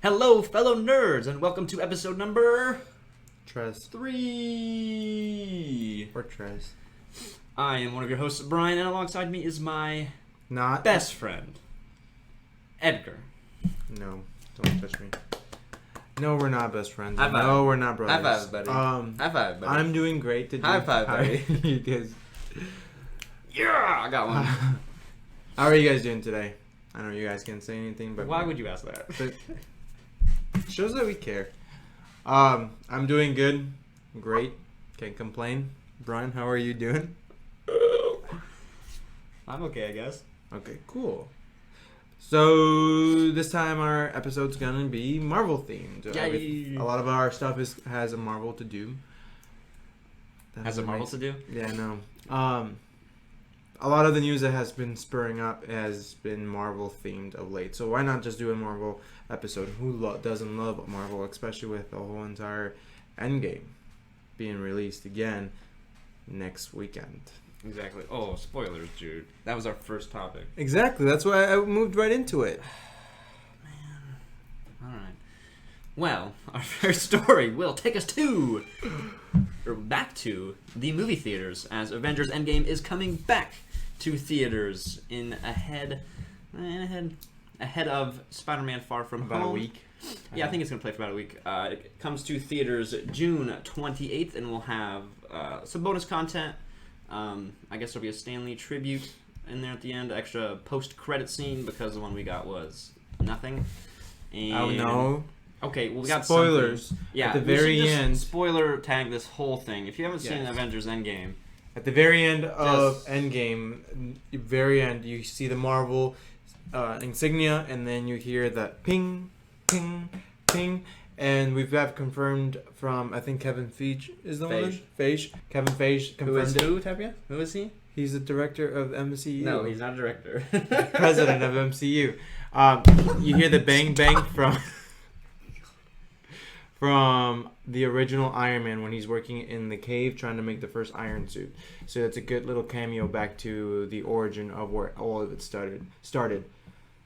Hello, fellow nerds, and welcome to episode number Trez. 3. Or Trez. I am one of your hosts, Brian, and alongside me is my Not best friend, Edgar. No, don't touch me. No, we're not best friends. High five. No, we're not brothers. High five, buddy. High five, buddy. I'm doing great today. High five, buddy. You guys. Yeah, I got one. How are you guys doing today? I know you guys can't say anything, but Why would you ask that? But shows that we care. I'm doing good. Great. Can't complain. Brian, how are you doing? I'm okay, I guess. Okay, cool. So this time our episode's gonna be Marvel themed. Yay. A lot of our stuff has a Marvel to do. Has a Marvel to do? Yeah, no. A lot of the news that has been spurring up has been Marvel themed of late. So why not just do a Marvel episode? Who doesn't love Marvel, especially with the whole entire Endgame being released again next weekend? Exactly. Oh, spoilers, dude. That was our first topic. Exactly. That's why I moved right into it. Man. Alright. Well, our first story will take us back to the movie theaters, as Avengers Endgame is coming back to theaters ahead of Spider-Man Far From Home. About a week. Yeah, I think it's going to play for about a week. It comes to theaters June 28th, and we'll have some bonus content. I guess there'll be a Stan Lee tribute in there at the end, extra post-credit scene, because the one we got was nothing. And Oh no. okay, well, we got spoilers. something. Yeah, at the we should very just end. spoiler tag this whole thing. If you haven't seen Yes. Avengers Endgame, At the very end of Just- Endgame, very end, you see the Marvel insignia, and then you hear that ping, ping, ping, and we've got confirmed from, I think Kevin Feige is the one. Feige. Kevin Feige confirmed it. who, Tapia? Who is he? He's the director of MCU. No, he's not a director. President of MCU. You hear the bang bang from the original Iron Man when he's working in the cave trying to make the first Iron Suit. So it's a good little cameo back to the origin of where all of it started.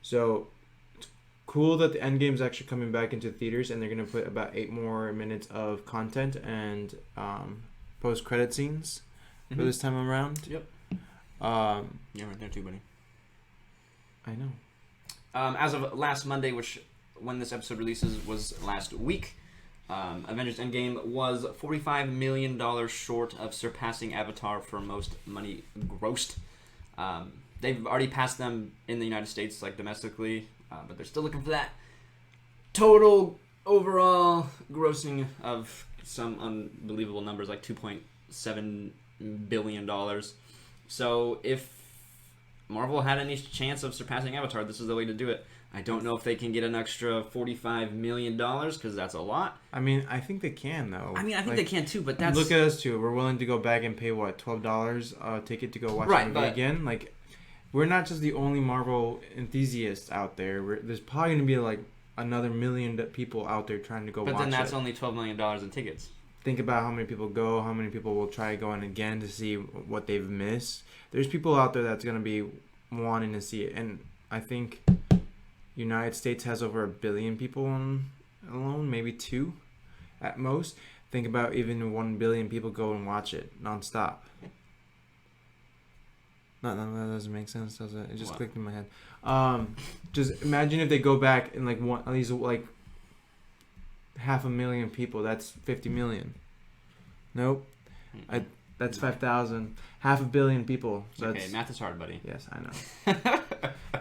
So it's cool that the Endgame's actually coming back into theaters, and they're going to put about 8 more minutes of content and post-credit scenes for this time around. Yep. Yeah, right there too, buddy. I know. As of last Monday, which when this episode releases was last week, Avengers Endgame was $45 million short of surpassing Avatar for most money grossed. They've already passed them in the United States, like domestically, but they're still looking for that total overall grossing of some unbelievable numbers, like $2.7 billion. So if Marvel had any chance of surpassing Avatar, this is the way to do it. I don't know if they can get an extra $45 million, because that's a lot. I mean, I think they can, though. I mean, I think they can too, but that's... Look at us, too. We're willing to go back and pay, what, $12 a ticket to go watch the movie again? Like, we're not just the only Marvel enthusiasts out there. There's probably going to be, like, another million people out there trying to go watch it. But then that's only $12 million in tickets. Think about how many people go, how many people will try going again to see what they've missed. There's people out there that's going to be wanting to see it. And I think United States has over 1 billion people alone, maybe 2 at most. Think about even 1 billion people go and watch it nonstop. That doesn't make sense, does it? It just clicked in my head. Just imagine if they go back and at least 500,000 people. That's 50 million. Nope. That's 5,000. 500 million people. So okay, math is hard, buddy. Yes, I know.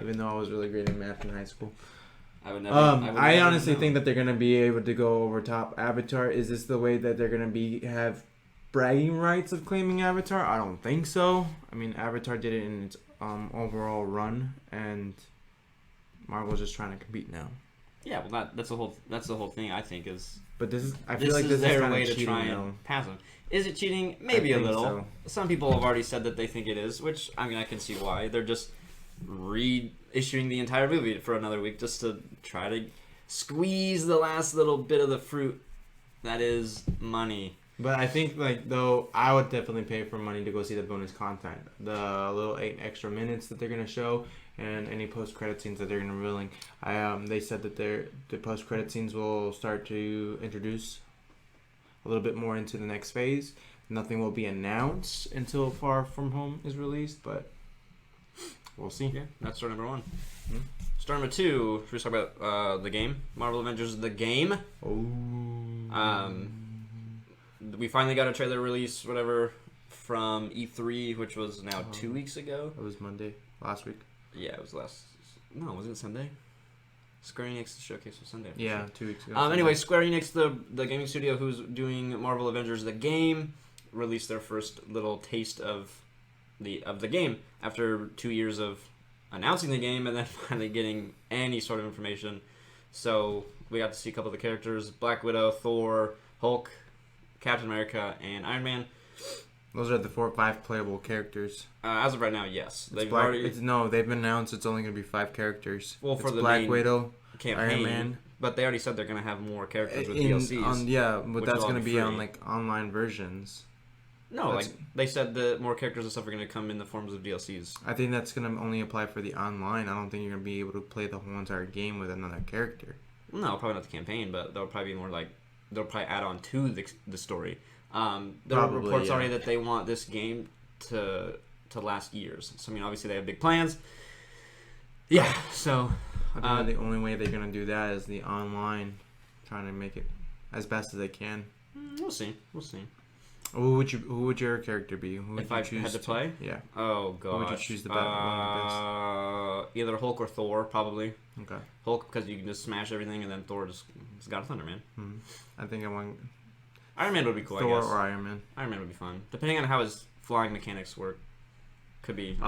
Even though I was really great in math in high school. I would never. I honestly think that they're gonna be able to go over top Avatar. Is this the way that they're gonna have bragging rights of claiming Avatar? I don't think so. I mean, Avatar did it in its overall run, and Marvel's just trying to compete now. Yeah, well, that's the whole thing. I think is. But I feel like this is their way cheating, to try and pass them. Is it cheating? Maybe a little. So. Some people have already said that they think it is, which I mean I can see why. They're just reissuing the entire movie for another week just to try to squeeze the last little bit of the fruit that is money. But I think, though, I would definitely pay for money to go see the bonus content. The little 8 extra minutes that they're going to show, and any post-credit scenes that they're going to be revealing. They said that the post-credit scenes will start to introduce a little bit more into the next phase. Nothing will be announced until Far From Home is released, but we'll see. Yeah, that's story number 1. Mm-hmm. Story number 2, should we talk about the game? Marvel Avengers The Game. Oh. We finally got a trailer release, whatever, from E3, which was now 2 weeks ago. It was Monday, last week. Yeah, it was No, wasn't it Sunday? Square Enix showcase was Sunday. Yeah, 2 weeks ago. Anyway, Square Enix, the gaming studio who's doing Marvel Avengers The Game, released their first little taste of the game after 2 years of announcing the game and then finally getting any sort of information. So we got to see a couple of the characters: Black Widow, Thor, Hulk, Captain America, and Iron Man. Those are the 4 or 5 playable characters. As of right now, yes. They've been announced it's only going to be 5 characters. Well, for it's the Black Widow, campaign, Iron Man. But they already said they're going to have more characters with DLCs. But that's going to be on like online versions. No, they said that more characters and stuff are going to come in the forms of DLCs. I think that's going to only apply for the online. I don't think you're going to be able to play the whole entire game with another character. No, probably not the campaign, but they'll probably be more like they'll probably add on to the story. There are reports already that they want this game to last years. So I mean, obviously they have big plans. Yeah, so I think the only way they're going to do that is the online, trying to make it as best as they can. We'll see. Who would your character be? Who would if I had to play? Yeah. Oh god. Who would you choose the best? Either Hulk or Thor, probably. Okay. Hulk because you can just smash everything, and then Thor just God of Thunder, man. Hmm. I think I want Iron Man would be cool. Thor I guess. or Iron Man. Iron Man would be fun, depending on how his flying mechanics work. Could be.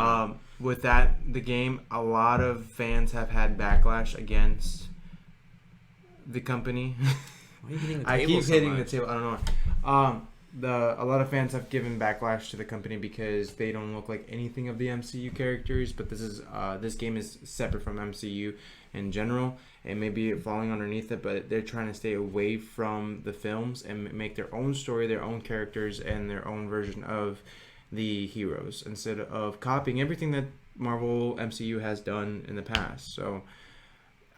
With the game, a lot of fans have had backlash against the company. Why are you hitting the table I keep so hitting much? the table. I don't know. A lot of fans have given backlash to the company because they don't look like anything of the MCU characters. But this game is separate from MCU in general, and maybe falling underneath it. But they're trying to stay away from the films and make their own story, their own characters, and their own version of the heroes instead of copying everything that Marvel MCU has done in the past. So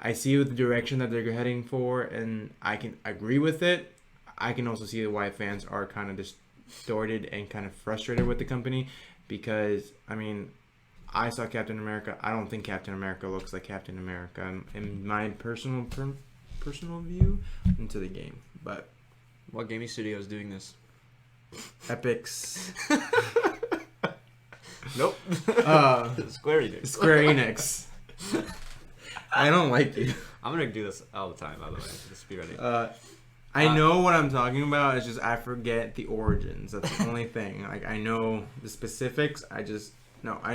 I see the direction that they're heading for, and I can agree with it. I can also see why fans are kind of distorted and kind of frustrated with the company because, I mean, I saw Captain America. I don't think Captain America looks like Captain America in my personal view into the game. But what gaming studio is doing this? Epic's. Nope. Square Enix. Square Enix. I don't like you. I'm gonna do this all the time, by the way. Just be ready. I know what I'm talking about. It's just I forget the origins. That's the only thing. Like I know the specifics. I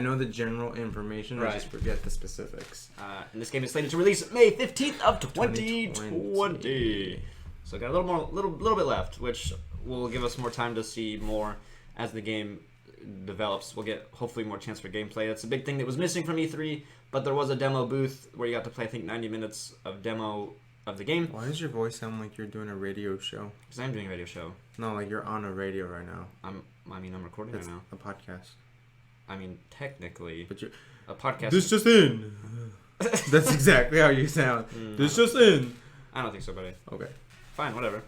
know the general information. Right. I just forget the specifics. And this game is slated to release May 15th of 2020. So got a little bit left, which will give us more time to see more as the game develops. We'll get hopefully more chance for gameplay. That's a big thing that was missing from E3, but there was a demo booth where you got to play, I think, 90 minutes of demo of the game. Why does your voice sound like you're doing a radio show? Because I'm doing a radio show. No, like you're on a radio right now. I'm recording right now. A podcast. I mean, technically, but you're a podcast. This just in. That's exactly how you sound. This just in. I don't think so, buddy. Okay. Fine, whatever.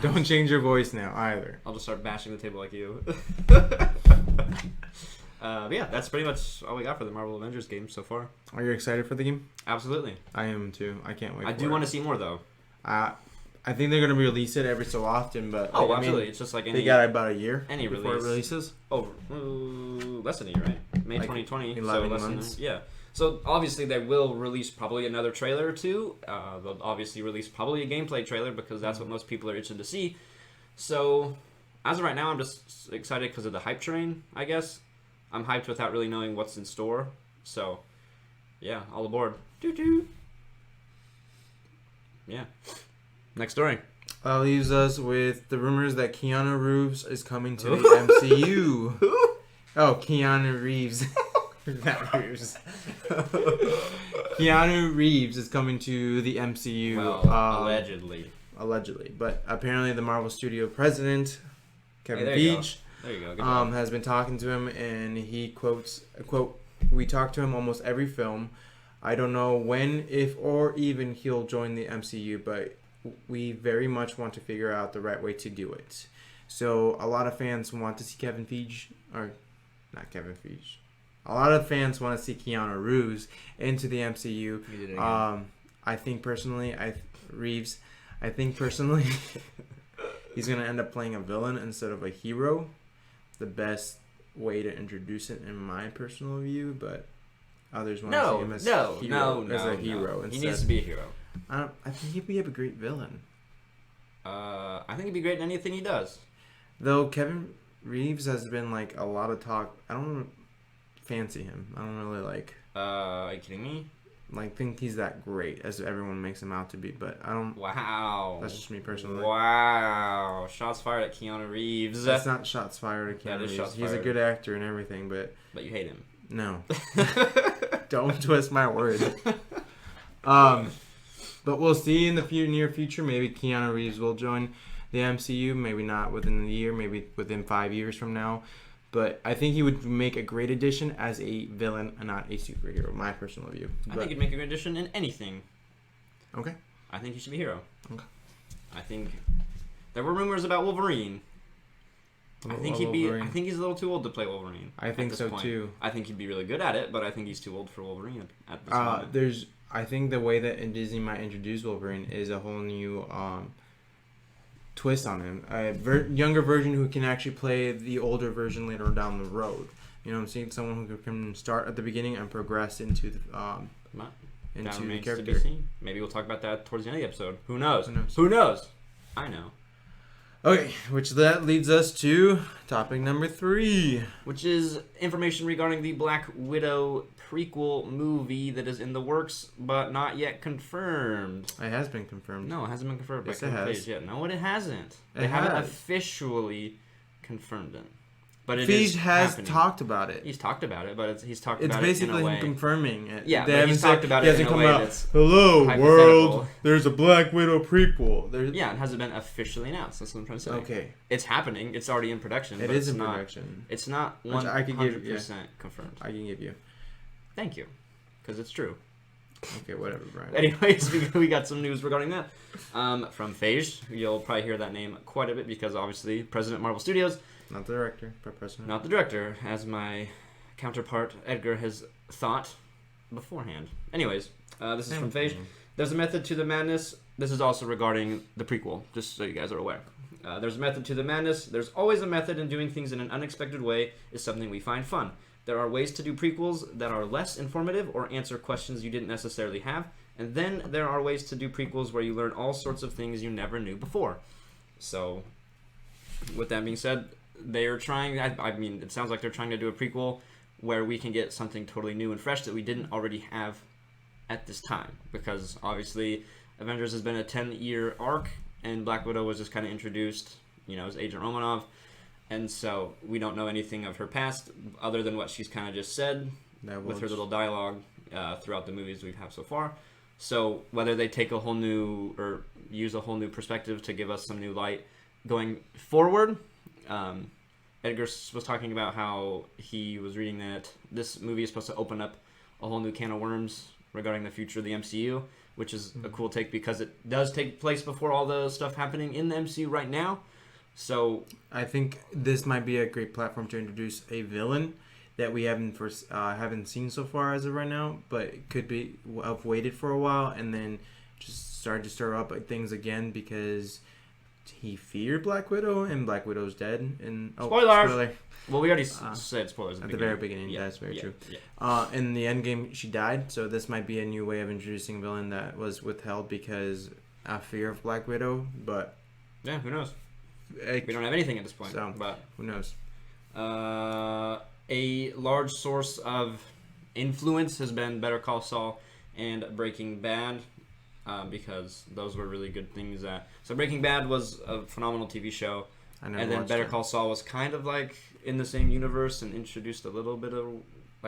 Don't change your voice now either. I'll just start bashing the table like you. But yeah, that's pretty much all we got for the Marvel Avengers game so far. Are you excited for the game? Absolutely. I am too. I can't wait. I do want to see more though. I think they're gonna release it every so often, but absolutely. It's just like any. They got about a year before it releases. Oh, less than a year, right? May 2020. 11 months. Yeah. So obviously they will release probably another trailer or two. They'll obviously release probably a gameplay trailer because that's what most people are interested to see. So as of right now, I'm just excited because of the hype train, I guess. I'm hyped without really knowing what's in store. So yeah, all aboard. Doo-doo. Yeah. Next story. Leaves us with the rumors that Keanu Reeves is coming to the MCU. Oh, Keanu Reeves. Not Reeves. Keanu Reeves is coming to the MCU. Well, allegedly. But apparently the Marvel Studio president, Kevin Feige, has been talking to him, and he quote, We talk to him almost every film. I don't know when, if, or even he'll join the MCU, but we very much want to figure out the right way to do it. So a lot of fans want to see Kevin Feige, or not Kevin Feige. A lot of fans want to see Keanu Reeves into the MCU. I think personally, he's gonna end up playing a villain instead of a hero. The best way to introduce it, in my personal view, but others want to see him as a hero. He needs to be a hero. I think he'd be a great villain. I think he'd be great in anything he does. Though Kevin Reeves has been like a lot of talk. I don't fancy him. I don't really like. Are you kidding me? Like think he's that great as everyone makes him out to be, but I don't. Wow. That's just me personally. Wow. Shots fired at Keanu Reeves. That's not shots fired at Keanu Reeves. He's a good actor and everything, but you hate him. No. Don't twist my words. But we'll see in the near future. Maybe Keanu Reeves will join the MCU. Maybe not within the year. Maybe within 5 years from now. But I think he would make a great addition as a villain and not a superhero. My personal view. I think he'd make a great addition in anything. Okay. I think he should be a hero. Okay. I think there were rumors about Wolverine. I think he's a little too old to play Wolverine. I think so too. I think he'd be really good at it, but I think he's too old for Wolverine at this moment. I think the way that Disney might introduce Wolverine is a whole new twist on him. A younger version who can actually play the older version later down the road. You know what I'm saying? Someone who can start at the beginning and progress into the character. Maybe we'll talk about that towards the end of the episode. Who knows? Who knows? I know. Okay, that leads us to topic number 3. Which is information regarding the Black Widow prequel movie that is in the works, but not yet confirmed. It has been confirmed. No, it hasn't been confirmed. Yes, it has. Yet. No, it hasn't. They haven't officially confirmed it. But Feige has talked about it. He's talked about it, but he's talked about it in a way. It's basically him confirming it. Yeah, but he's talked about it in a way that's hello, world, there's a Black Widow prequel. Yeah, it hasn't been officially announced. That's what I'm trying to say. Okay. It's happening. It's already in production. It is in production. It's not 100% confirmed. I can give you. Thank you. Because it's true. Okay, whatever, Brian. Anyways, we got some news regarding that. From Feige. You'll probably hear that name quite a bit because obviously President Marvel Studios. Not the director, but president. Not the director, as my counterpart Edgar has thought beforehand. Anyways, this is from Feige. There's a method to the madness. This is also regarding the prequel, just so you guys are aware. There's a method to the madness. There's always a method, and doing things in an unexpected way is something we find fun. There are ways to do prequels that are less informative or answer questions you didn't necessarily have. And then there are ways to do prequels where you learn all sorts of things you never knew before. So, with that being said, they are trying, I mean, it sounds like they're trying to do a prequel where we can get something totally new and fresh that we didn't already have at this time. Because, obviously, Avengers has been a 10-year arc, and Black Widow was just kind of introduced, as Agent Romanov. And so, we don't know anything of her past, other than what she's kind of just said with her little dialogue throughout the movies we have so far. So, whether they take a whole new, or use a whole new perspective to give us some new light going forward. Edgar was talking about how he was reading that this movie is supposed to open up a whole new can of worms regarding the future of the MCU, which is a cool take because it does take place before all the stuff happening in the MCU right now. So I think this might be a great platform to introduce a villain that we haven't seen so far as of right now, but it could be I've waited for a while and then just started to stir up things again because he feared Black Widow, and Black Widow's dead. And spoiler. Well, we already said spoilers at the very beginning. Yeah, that's very true. Yeah. In the Endgame, she died, so this might be a new way of introducing a villain that was withheld because of fear of Black Widow. But yeah, who knows? We don't have anything at this point. So, but who knows? A large source of influence has been Better Call Saul and Breaking Bad. Because those were really good things. So Breaking Bad was a phenomenal TV show, and then Better Call Saul was kind of like in the same universe and introduced a little bit of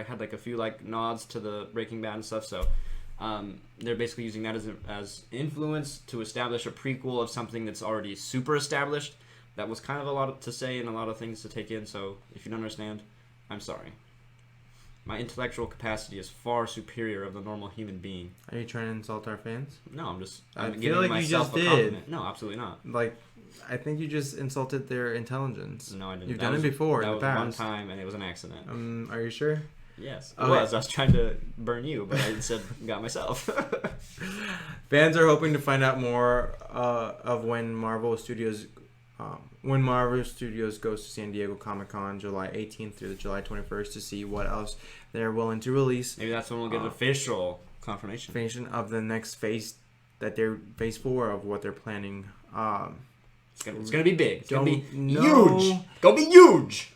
had a few nods to the Breaking Bad and stuff. So they're basically using that as influence to establish a prequel of something that's already super established. That was kind of a lot to say and a lot of things to take in. So if you don't understand, I'm sorry. My intellectual capacity is far superior of the normal human being. Are you trying to insult our fans? No, I'm I giving feel like you myself just a did. compliment. No, absolutely not. Like, I think you just insulted their intelligence. No, I didn't. You've That done was- it before in the That past. was one time, and it was an accident. Are you sure? Yes, it Okay. was. I was trying to burn you, but I instead got myself. Fans are hoping to find out more of when Marvel Studios goes to San Diego Comic-Con July 18th through July 21st to see what else they're willing to release. Maybe that's when we'll get official confirmation. Information of the next phase that they're phase 4 of what they're planning. It's gonna be big. It's gonna be know. huge. Gonna be huge.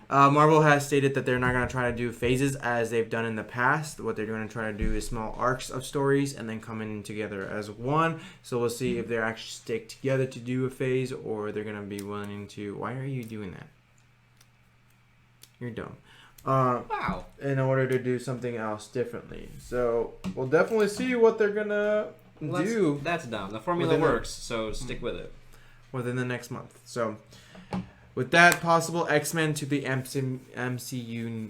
Marvel has stated that they're not going to try to do phases as they've done in the past. What they're going to try to do is small arcs of stories and then coming together as one. So we'll see if they're actually stick together to do a phase or they're going to be willing to... Why are you doing that? You're dumb. Wow. In order to do something else differently. So we'll definitely see what they're going to do. That's dumb. The formula works, so stick with it. Within the next month. So... With that, possible X-Men to the MCU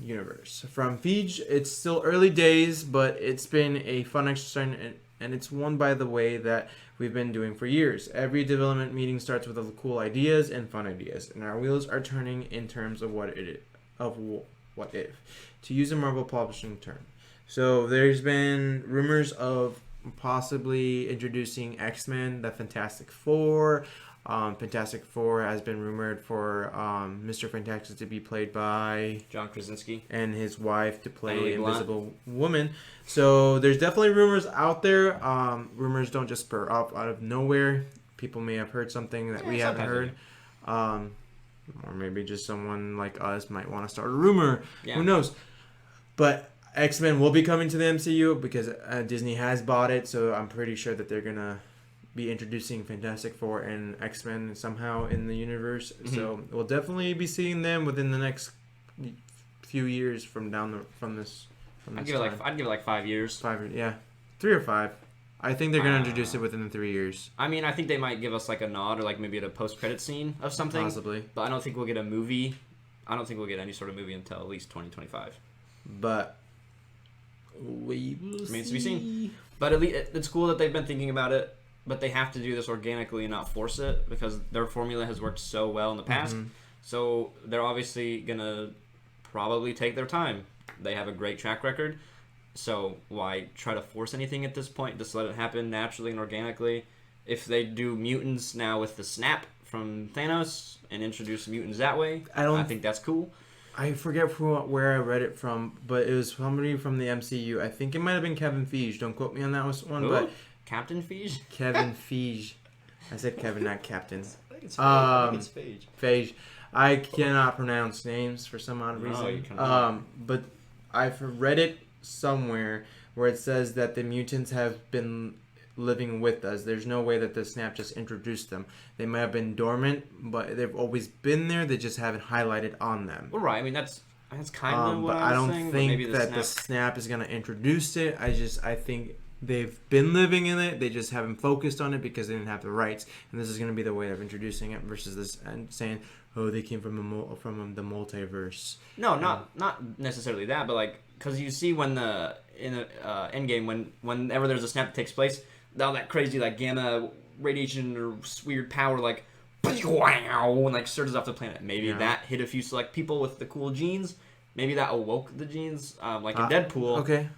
universe. From Feige, it's still early days, but it's been a fun exercise, and it's one, by the way, that we've been doing for years. Every development meeting starts with cool ideas and fun ideas, and our wheels are turning in terms of what if, to use a Marvel publishing term. So there's been rumors of possibly introducing X-Men, the Fantastic Four. Fantastic Four has been rumored for Mr. Fantastic to be played by John Krasinski and his wife to play Emily Blunt. Invisible Woman. So there's definitely rumors out there. Rumors don't just spur up out of nowhere. People may have heard something that we haven't heard. Or maybe just someone like us might want to start a rumor. Yeah. Who knows? But X-Men will be coming to the MCU because Disney has bought it. So I'm pretty sure that they're going to be introducing Fantastic Four and X-Men somehow in the universe. Mm-hmm. So we'll definitely be seeing them within the next few years from this. I'd give it like 5 years. 5 years, yeah, 3 or 5. I think they're gonna introduce it within the 3 years. I mean, I think they might give us like a nod or like maybe at a post-credit scene of something. Possibly, but I don't think we'll get a movie. I don't think we'll get any sort of movie until at least 2025. But we will see. Remains to be seen. But at least it's cool that they've been thinking about it. But they have to do this organically and not force it because their formula has worked so well in the past. Mm-hmm. So they're obviously going to probably take their time. They have a great track record. So why try to force anything at this point? Just let it happen naturally and organically. If they do mutants now with the snap from Thanos and introduce mutants that way, I think that's cool. I forget where I read it from, but it was somebody from the MCU. I think it might have been Kevin Feige. Don't quote me on that one, but... Captain Feige? Kevin Feige. I said Kevin, not Captain. I think it's Feige. Feige. I cannot pronounce names for some odd reason. No, you cannot. But I've read it somewhere where it says that the mutants have been living with us. There's no way that the snap just introduced them. They might have been dormant, but they've always been there. They just haven't highlighted on them. Well, right. I mean, that's kind of what I was saying. But I don't think that the snap is going to introduce it. I think they've been living in it. They just haven't focused on it because they didn't have the rights. And this is going to be the way of introducing it versus this and saying, "Oh, they came from the multiverse." No, not necessarily that, but like because you see when in Endgame whenever there's a snap that takes place, all that crazy like gamma radiation or weird power like wow and like surges off the planet. Maybe that hit a few select people with the cool genes. Maybe that awoke the genes, like in Deadpool. Okay.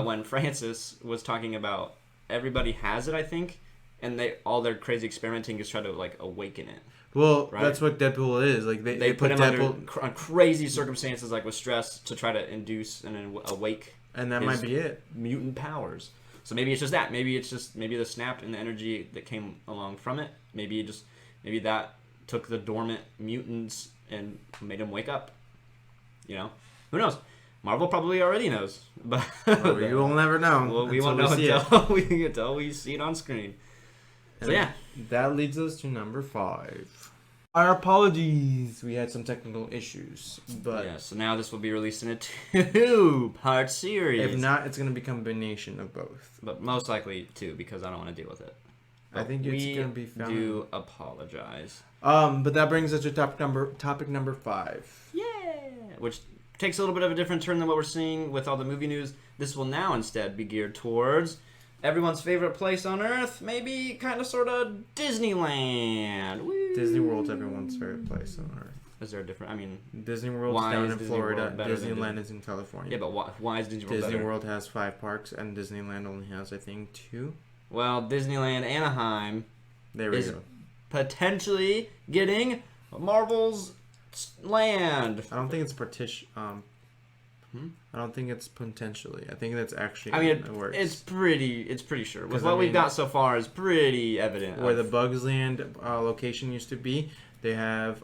When Francis was talking about everybody has it, I think, and all their crazy experimenting is trying to like awaken it. Well, right? That's what Deadpool is. Like they put him under crazy circumstances, like with stress, to try to induce and awake. And that might be it. Mutant powers. So maybe it's just that. Maybe the snap and the energy that came along from it. Maybe that took the dormant mutants and made them wake up. You know, who knows? Marvel probably already knows, but you will never know. Well, we won't know until we see it on screen. So yeah, that leads us to number 5. Our apologies, we had some technical issues, but yeah. So now this will be released in a 2-part series. If not, it's going to be a combination of both. But most likely 2 because I don't want to deal with it. But I think it's going to be found. We do apologize. But that brings us to topic number 5. Yeah, which takes a little bit of a different turn than what we're seeing with all the movie news. This will now instead be geared towards everyone's favorite place on Earth, maybe kind of sort of Disneyland. Woo. Disney World's everyone's favorite place on Earth. Is there a different? I mean, Disney World's why down is in Disney Florida. World better than Disneyland Disney? is in California. Yeah, but why is Disney World Disney better? World has 5 parks, and Disneyland only has, I think, 2. Well, Disneyland Anaheim There we is go. potentially getting Marvel's land. I don't think it's I don't think it's potentially. I think that's actually. I mean, it works. it's pretty sure. With 'Cause, what I we've mean, got so far is pretty evident. where the Bugs Land location used to be, they have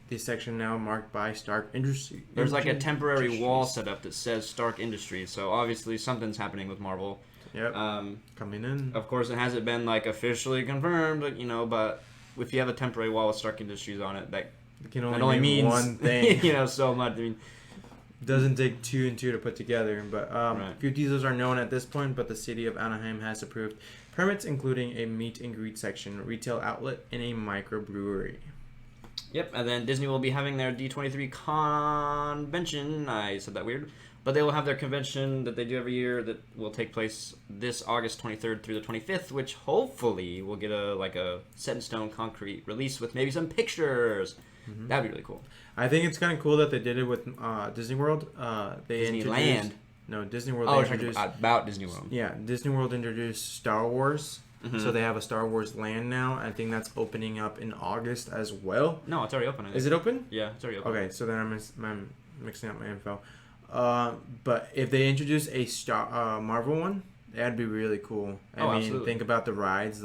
this section now marked by Stark Industries. There's like a temporary wall set up that says Stark Industries, so obviously something's happening with Marvel. Yep. Coming in. Of course, it hasn't been like officially confirmed, but if you have a temporary wall with Stark Industries on it, that It only mean means one thing. so much. I mean, Doesn't take 2 and 2 to put together, but Right. a few details are known at this point. But the city of Anaheim has approved permits, including a meet and greet section, retail outlet, and a microbrewery. Yep, and then Disney will be having their D23 convention. I said that weird. But they will have their convention that they do every year that will take place this August 23rd through the 25th, which hopefully will get a set-in-stone concrete release with maybe some pictures. Mm-hmm. That'd be really cool. I think it's kind of cool that they did it with Disney World. They Disneyland. Disney World. Oh, they we're talking introduced, about Disney World. yeah, Disney World introduced Star Wars. Mhm. So they have a Star Wars land now. I think that's opening up in August as well. No, it's already open. I think. Is it open? Yeah, it's already open. Okay, so then I'm mixing up my info. But if they introduce a Marvel one, that'd be really cool. I mean, absolutely. think about the rides.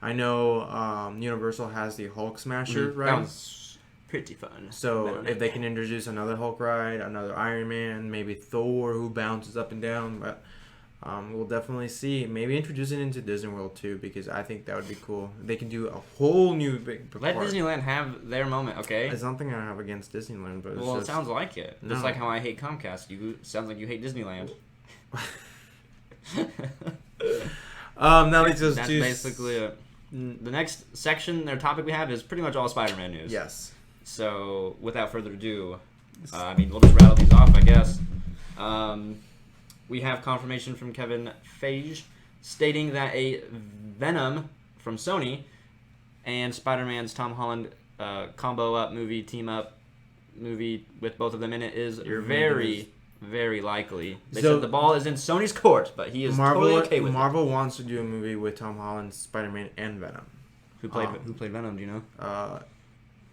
I know Universal has the Hulk Smasher That ride. was pretty fun. So if they can introduce another Hulk ride, another Iron Man, maybe Thor who bounces up and down, but we'll definitely see. Maybe introduce it into Disney World too, because I think that would be cool. They can do a whole new big Let park. Disneyland have their moment, okay? It's nothing I have against Disneyland, but it's Well, just, it sounds like it. Just No. like how I hate Comcast. Sounds like you hate Disneyland. now let's just That's do basically it. The next section, their topic we have, is pretty much all Spider-Man news. Yes. So, without further ado, we'll just rattle these off, I guess. We have confirmation from Kevin Feige stating that a Venom from Sony and Spider-Man's Tom Holland combo up movie, team up movie with both of them in it is very, very likely. They So- said the ball is in Sony's court, but he is Marvel, totally okay with Marvel wants to do a movie with Tom Holland, Spider-Man, and Venom. it. Who played Venom, do you know?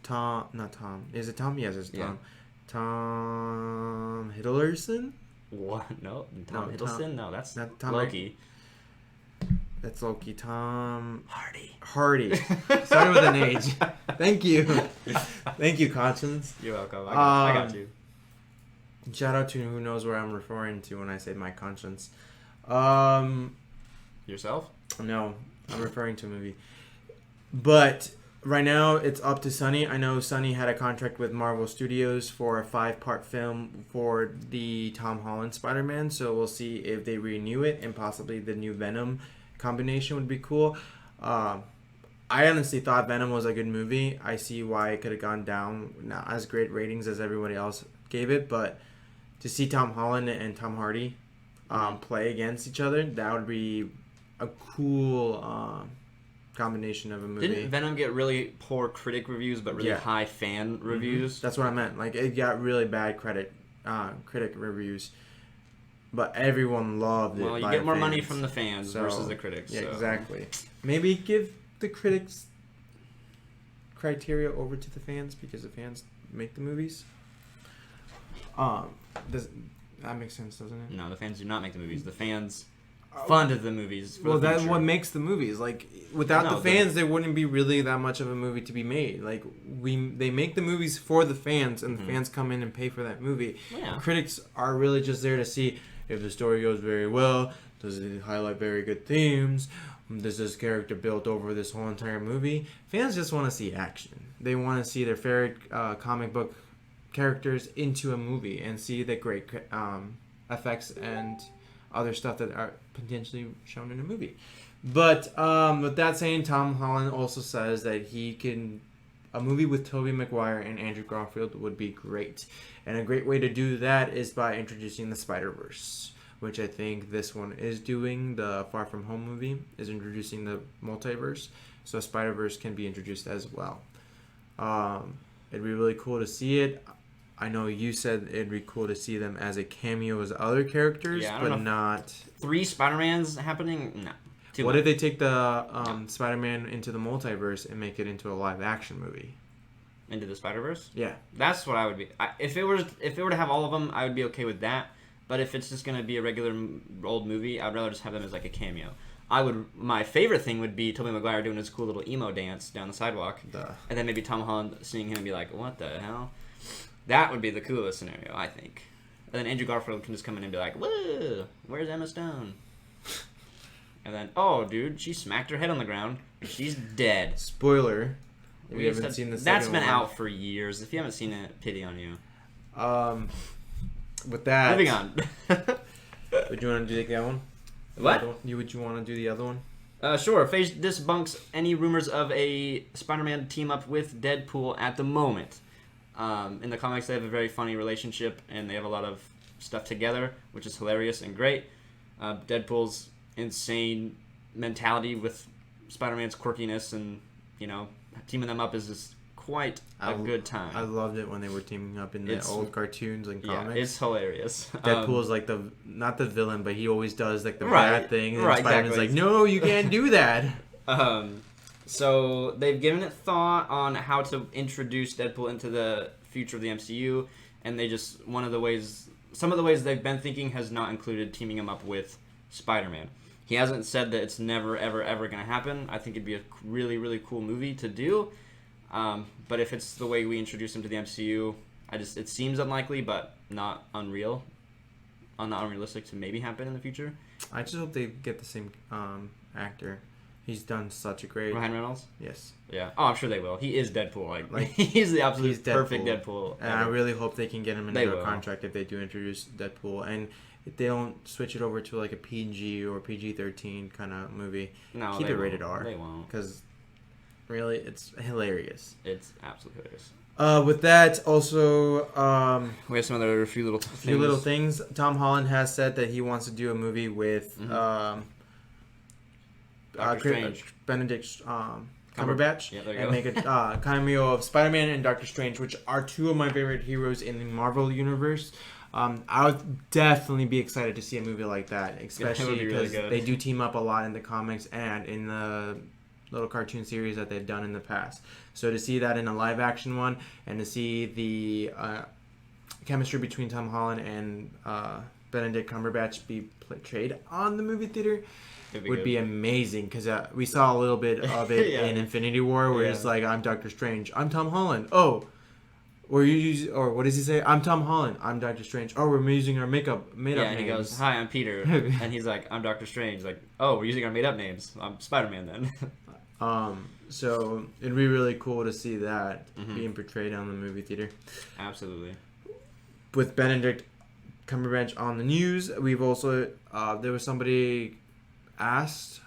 Not Tom. Is it Tom? Yes, it's Tom. Yeah. Tom Hiddleston? What? No, Tom No, Hiddleston? No, that's not Tom Loki. That's Loki. Tom Hardy. Hardy. Started with an H. Thank you. Thank you, Conscience. You're welcome. I got you. Shout out to who knows where I'm referring to when I say my conscience. Yourself? No, I'm referring to a movie. But right now, it's up to Sony. I know Sony had a contract with Marvel Studios for a 5-part film for the Tom Holland Spider-Man. So we'll see if they renew it, and possibly the new Venom combination would be cool. I honestly thought Venom was a good movie. I see why it could have gone down, not as great ratings as everybody else gave it, but to see Tom Holland and Tom Hardy play against each other, that would be a cool combination of a movie. Didn't Venom get really poor critic reviews, but really Yeah. high fan reviews? That's what I meant. Like, it got really bad critic reviews, but everyone loved it. Well, you by get more money fans. from the fans So, versus the critics. Yeah, so. exactly. Maybe give the critics criteria over to the fans, because the fans make the movies. That makes sense, doesn't it? No, the fans do not make the movies. The fans funded the movies. For Well, the that's future. what makes the movies. Like, without No, the fans, there wouldn't be really that much of a movie to be made. Like, they make the movies for the fans, and the fans come in and pay for that movie. Yeah. Critics are really just there to see if the story goes very well, does it highlight very good themes, does this character build over this whole entire movie. Fans just want to see action. They want to see their favorite comic book characters into a movie and see the great effects and other stuff that are potentially shown in a movie. But with that saying, Tom Holland also says that he can a movie with Tobey Maguire and Andrew Garfield would be great. And a great way to do that is by introducing the Spider-Verse, which I think this one is doing. The Far From Home movie is introducing the multiverse, so Spider-Verse can be introduced as well. It'd be really cool to see it. I know you said it'd be cool to see them as a cameo as other characters, but not... 3 Spider-Mans happening? No. What if they take the Spider-Man into the multiverse and make it into a live-action movie? Into the Spider-Verse? Yeah. That's what I would be. If it were to have all of them, I would be okay with that. But if it's just going to be a regular old movie, I'd rather just have them as like a cameo. My favorite thing would be Tobey Maguire doing his cool little emo dance down the sidewalk. And then maybe Tom Holland seeing him and be like, what the hell? That would be the coolest scenario, I think. And then Andrew Garfield can just come in and be like, whoa, where's Emma Stone? And then, oh, dude, she smacked her head on the ground. She's dead. Spoiler. We haven't seen the second That's been one. out for years. If you haven't seen it, pity on you. With that... Moving on. Would you want to do the other one? What? Would you want to do the other one? Sure. Phase debunks any rumors of a Spider-Man team-up with Deadpool at the moment. In the comics, they have a very funny relationship, and they have a lot of stuff together, which is hilarious and great. Deadpool's insane mentality with Spider-Man's quirkiness, and teaming them up is just quite a good time. I loved it when they were teaming up in the old cartoons and comics. Yeah, it's hilarious. Deadpool's like not the villain, but he always does like the right, bad thing, and right, Spider-Man's exactly. like, no, you can't do that. So they've given it thought on how to introduce Deadpool into the future of the MCU, and some of the ways they've been thinking has not included teaming him up with Spider-Man. He hasn't said that it's never, ever, ever going to happen. I think it'd be a really, really cool movie to do. But if it's the way we introduce him to the MCU, it seems unlikely, but not unreal. Not unrealistic to maybe happen in the future. I just hope they get the same actor. He's done such a great... Ryan Reynolds? Yes. Yeah. Oh, I'm sure they will. He is Deadpool. Like he's the absolute perfect Deadpool. And I really hope they can get him into a contract if they do introduce Deadpool. And if they don't switch it over to like a PG or PG-13 kind of movie, keep it rated R. They won't. Because really, it's hilarious. It's absolutely hilarious. With that, also... we have some other few little things. Tom Holland has said that he wants to do a movie with... Benedict Cumberbatch, and make a cameo of Spider-Man and Doctor Strange, which are 2 of my favorite heroes in the Marvel universe. I would definitely be excited to see a movie like that, especially because they do team up a lot in the comics and in the little cartoon series that they've done in the past. So to see that in a live-action one, and to see the chemistry between Tom Holland and Benedict Cumberbatch be portrayed on the movie theater would be amazing, because we saw a little bit of it in Infinity War, where it's like, I'm Doctor Strange, I'm Tom Holland. Oh, what does he say? I'm Tom Holland, I'm Doctor Strange. Oh, we're using our made-up names. And he goes, hi, I'm Peter. And he's like, I'm Doctor Strange. Like, oh, we're using our made-up names. I'm Spider-Man then. So it'd be really cool to see that being portrayed on the movie theater. Absolutely. With Benedict Cumberbatch on the news, we've also there was somebody asked,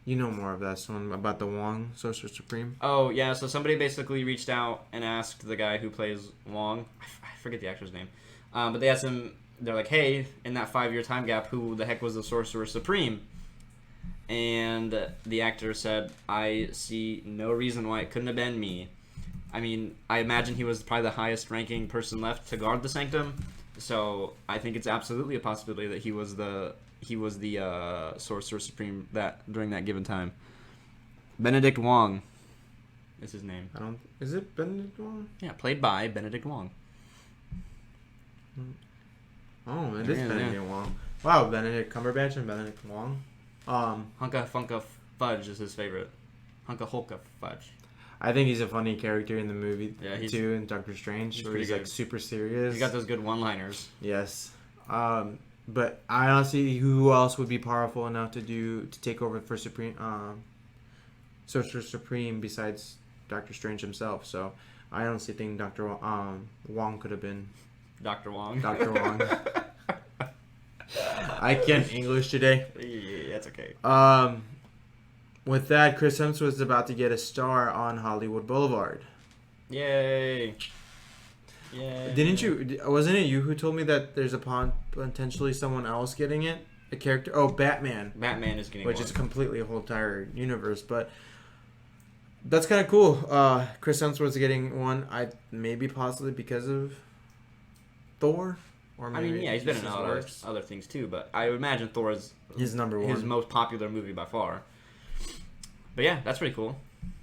more of that one about the Wong Sorcerer Supreme. Oh yeah, so somebody basically reached out and asked the guy who plays Wong, I forget the actor's name, but they asked him, they're like, hey, in that 5-year time gap, who the heck was the Sorcerer Supreme? And the actor said, I see no reason why it couldn't have been me. I mean, I imagine he was probably the highest ranking person left to guard the Sanctum, so I think it's absolutely a possibility that he was the Sorcerer Supreme during that given time. Benedict Wong is his name. Is it Benedict Wong? Yeah, played by Benedict Wong. Oh, it is Benedict Wong. Wow, Benedict Cumberbatch and Benedict Wong. Hunka Funka Fudge is his favorite. Hunka Holka Fudge. I think he's a funny character in the movie too, in Doctor Strange, where he's like super serious. He's got those good one-liners. Yes. But I honestly, who else would be powerful enough to take over for Sorcerer Supreme besides Doctor Strange himself? So I honestly think Dr. Wong could have been Dr. Wong. Dr. Wong. I can't English today. Yeah, that's okay. With that, Chris Hemsworth is about to get a star on Hollywood Boulevard. Yay! Yay! Didn't you? Wasn't it you who told me that there's potentially someone else getting it? A character? Oh, Batman. Batman is getting Which one. is completely a whole entire universe, but that's kind of cool. Chris Hemsworth's getting one. Maybe possibly because of Thor, or I maybe mean, yeah, he's been in just other things too, but I would imagine Thor is his number one. his most popular movie by far. But yeah, that's pretty cool.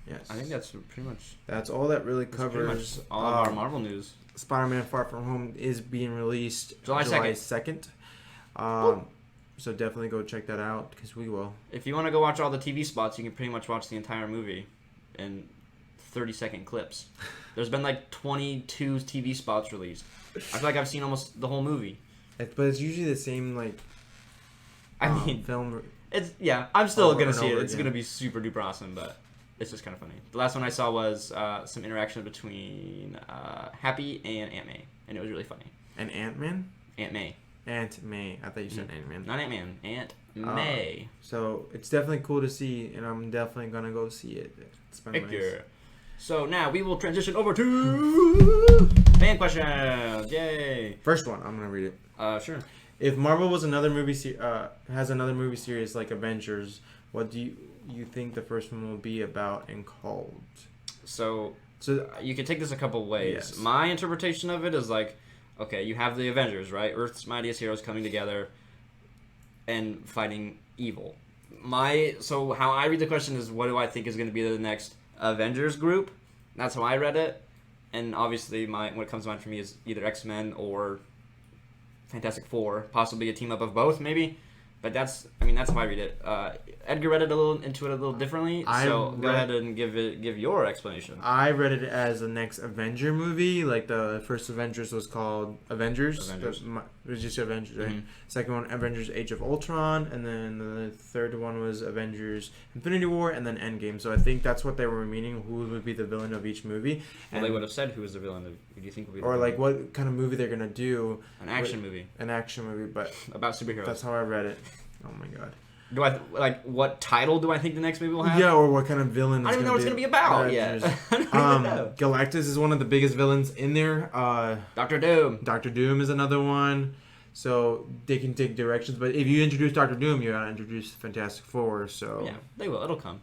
Yes, I think that's pretty much that's all that really pretty covers much all of our Marvel news. Spider-Man: Far From Home is being released July 2nd. So definitely go check that out because we will. If you want to go watch all the TV spots, you can pretty much watch the entire movie in 30-second clips. There's been like 22 TV spots released. I feel like I've seen almost the whole movie. But it's usually the same I mean, film. it's I'm still Over gonna and see it. over It's again. gonna be super duper awesome, but it's just kind of funny. The last one I saw was some interaction between Happy and Aunt May, and it was really funny. And Ant-Man? Aunt May, Aunt May. I thought you said Ant-Man. not Aunt Man, Aunt May. So it's definitely cool to see, and I'm definitely gonna go see it. It's been Thank nice. you. So now we will transition over to fan questions. Yay! First one, I'm gonna read it. Sure. If Marvel was another movie has another movie series like Avengers, what do you think the first one will be about and called? So So you can take this a couple ways. Yes. My interpretation of it is like, okay, you have the Avengers, right? Earth's mightiest heroes coming together and fighting evil. So how I read the question is, what do I think is going to be the next Avengers group? That's how I read it. And obviously, what comes to mind for me is either X-Men or Fantastic Four, possibly a team up of both, maybe. But that's how I read it. Edgar read it a little differently. So go ahead and give your explanation. I read it as the next Avenger movie. Like the first Avengers was called Avengers. Avengers. It was just Avengers, right? Mhm. Second one, Avengers: Age of Ultron, and then the third one was Avengers: Infinity War, and then Endgame. So I think that's what they were meaning. Who would be the villain of each movie? Well, they would have said who was the villain. Who do you think would be the Or villain? like what kind of movie they're gonna do? An action movie An action movie, but about superheroes. that's how I read it. Oh my god. Do I what title do I think the next movie will have? Yeah, or what kind of villain? I don't even know what it's gonna be about yet. I don't even know. Galactus is one of the biggest villains in there. Doctor Doom. Doctor Doom is another one. So they can take directions, but if you introduce Doctor Doom, you gotta introduce Fantastic Four. So Yeah, they will. It'll come.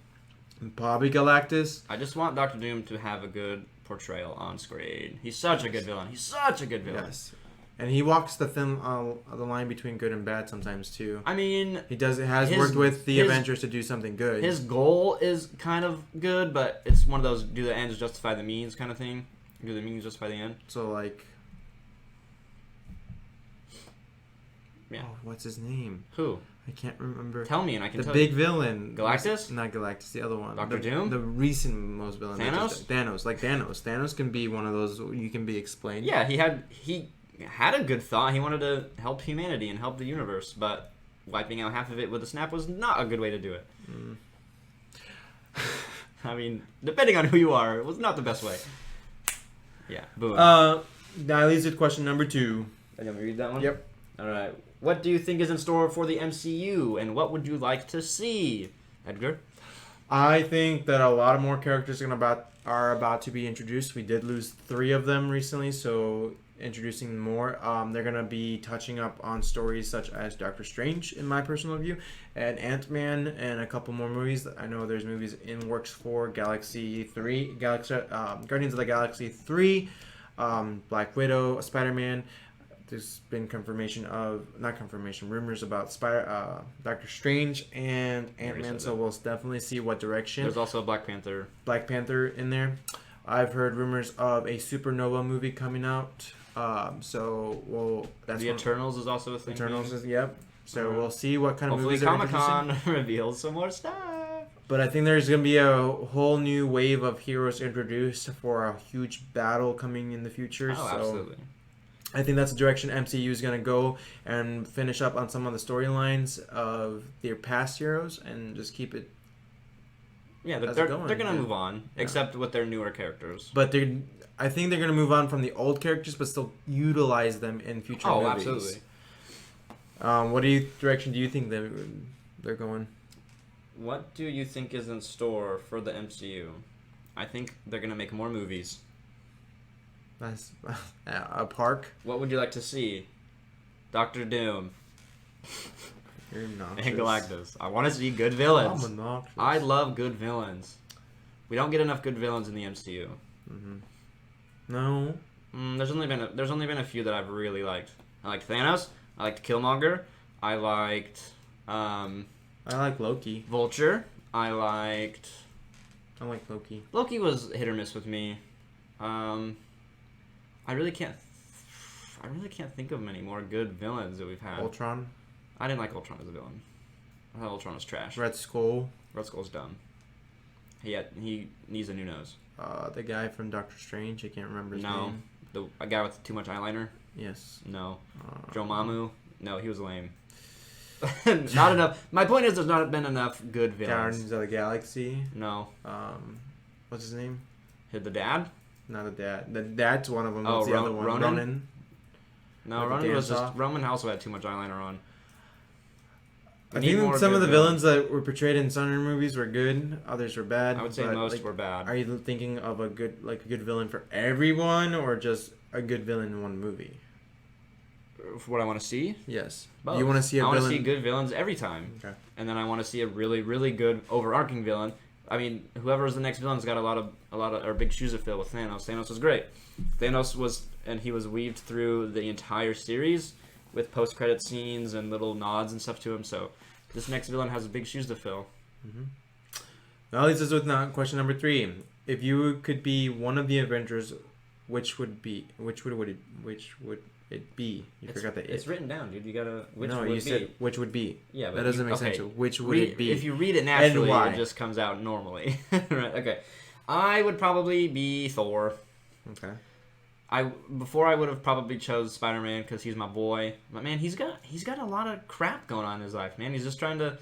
probably Galactus. I just want Doctor Doom to have a good portrayal on screen. He's such a good villain. He's such a good villain. Yes, and he walks the thin the line between good and bad sometimes too. I mean, Has worked with the Avengers to do something good. his goal is kind of good, but it's one of those do the ends justify the means kind of thing. Do the means justify the end? So like, Yeah. oh, what's his name? Who? I can't remember. Tell me and I can The tell big you. villain. Galactus? Not Galactus, the other one. Dr. The, Doom? The recent most villain. Thanos? Thanos. Like Thanos. Thanos can be one of those you can be explained. Yeah, he had a good thought. He wanted to help humanity and help the universe, but wiping out half of it with a snap was not a good way to do it. Mm. I mean, depending on who you are, it was not the best way. Yeah, boom. That leads to question number 2. You want me to read that one? Yep. All right. What do you think is in store for the MCU, and what would you like to see, Edgar? I think that a lot of more characters are about to be introduced. We did lose 3 of them recently, so introducing more. They're gonna be touching up on stories such as Doctor Strange, in my personal view, and Ant-Man, and a couple more movies. I know there's movies in works for Guardians of the Galaxy 3, Black Widow, Spider-Man. There's been rumors about Doctor Strange and Ant-Man, so we'll definitely see what direction. There's also Black Panther. Black Panther in there. I've heard rumors of a Supernova movie coming out. That's The Eternals is also a thing. Eternals is, yep. So we'll see what kind of Hopefully movies they're introducing. Comic-Con reveals some more stuff. But I think there's going to be a whole new wave of heroes introduced for a huge battle coming in the future. Oh, absolutely. I think that's the direction MCU is going to go and finish up on some of the storylines of their past heroes and just keep it. Yeah, How's they're it going? going to Yeah. move on, except with their newer characters. But I think they're going to move on from the old characters, but still utilize them in future movies. Absolutely. What direction do you think they're going? What do you think is in store for the MCU? I think they're going to make more movies. That's a park. What would you like to see? Doctor Doom You're obnoxious. and Galactus. I want to see good villains. I'm obnoxious. I love good villains. We don't get enough good villains in the MCU. Mm-hmm. No. There's only been a few that I've really liked. I liked Thanos. I liked Killmonger. I liked I like Loki. Vulture. I like Loki. Loki was hit or miss with me. I really can't think of many more good villains that we've had. Ultron. I didn't like Ultron as a villain. I thought Ultron was trash. Red Skull. Red Skull's dumb. He needs a new nose. The guy from Doctor Strange. I can't remember his name. A guy with too much eyeliner. Yes. No. Dormammu. No, he was lame. Not enough. My point is, there's not been enough good villains. Guardians of the Galaxy. No. What's his name? The dad? Not the dad. The dad's one of them. Oh, What's the other one? Ronan? No, Like Ronan was just... Roman also had too much eyeliner on. I think some of the villains that were portrayed in some movies were good. Others were bad. I would say most were bad. Are you thinking of a good villain for everyone, or just a good villain in one movie? For what I want to see? Yes. Both. You want to see a villain? I want to see good villains every time. Okay. And then I want to see a really, really good overarching villain. I mean, whoever is the next villain's got a lot of or big shoes to fill with Thanos. Thanos was great. He was weaved through the entire series with post-credit scenes and little nods and stuff to him. So this next villain has big shoes to fill. Mm-hmm. That leads us with question number 3. If you could be one of the Avengers, which would it be? You forgot that. It's written down, dude. You gotta. Said which would be. Yeah, but that doesn't make sense. Which would it be? If you read it naturally, it just comes out normally. Right? Okay. I would probably be Thor. Okay. Before I would have probably chose Spider-Man because he's my boy. But man, he's got a lot of crap going on in his life. Man, he's just trying to